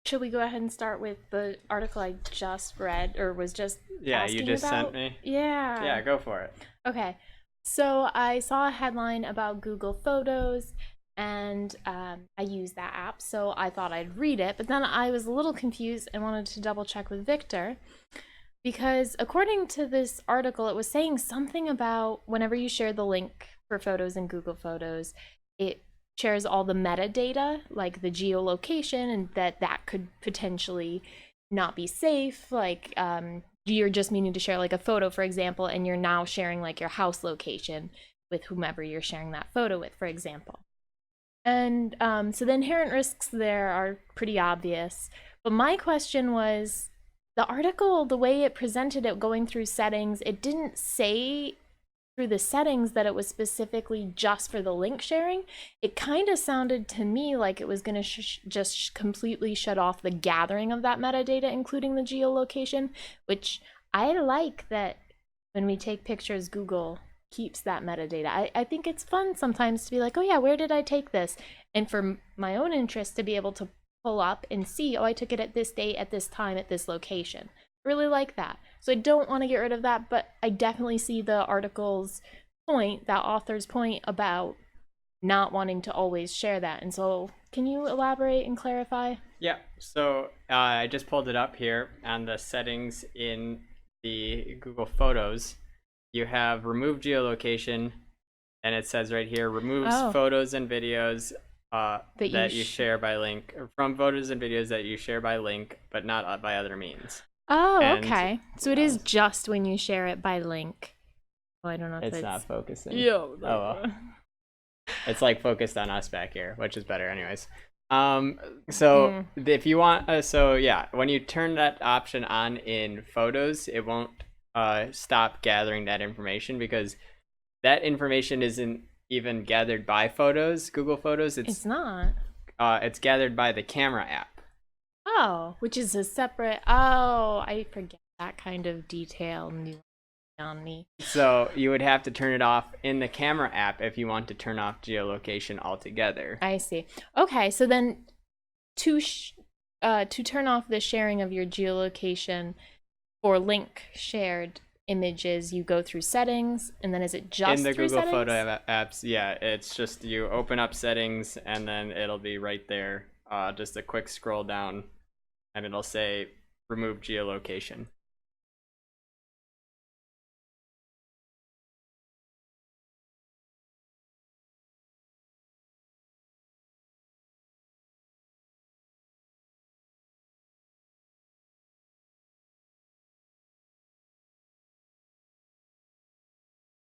should we go ahead and start with the article I just read or was just You asking just about? sent me. Yeah. Yeah, go for it. Okay. So I saw a headline about Google Photos and I use that app, so I thought I'd read it, but then I was a little confused and wanted to double check with Victor because according to this article, it was saying something about whenever you share the link for photos in Google Photos, it shares all the metadata, like the geolocation, and that could potentially not be safe. Like, you're just meaning to share like a photo, for example, and you're now sharing like your house location with whomever you're sharing that photo with, for example. And so the inherent risks there are pretty obvious. But my question was the article, the way it presented it going through settings, it didn't say through the settings that it was specifically just for the link sharing. It kind of sounded to me like it was going to just completely shut off the gathering of that metadata, including the geolocation, which I like that when we take pictures, Google keeps that metadata. I think it's fun sometimes to be like, oh yeah, where did I take this? And for my own interest to be able to pull up and see, oh, I took it at this date, at this time, at this location. Really like that. So I don't want to get rid of that, but I definitely see the article's point, that author's point about not wanting to always share that. And so can you elaborate and clarify? Yeah, so I just pulled it up here on the settings in the Google Photos. You have remove geolocation, and it says right here, removes photos and videos that you share by link, or from photos and videos that you share by link, but not by other means. Oh, okay. So it is just when you share it by link. Oh, I don't know if it's not focusing. Yo. Oh, well. It's like focused on us back here, which is better anyways. If you want, when you turn that option on in Photos, it won't stop gathering that information because that information isn't even gathered by Photos, Google Photos. It's not. It's gathered by the camera app. Oh, which is a separate. Oh, I forget that kind of detail on me. So you would have to turn it off in the camera app if you want to turn off geolocation altogether. I see. Okay, so then to turn off the sharing of your geolocation for link shared images, you go through settings, and then is it just in the through Google settings? Photo apps? Yeah, it's just you open up settings, and then it'll be right there. Just a quick scroll down, and it'll say remove geolocation.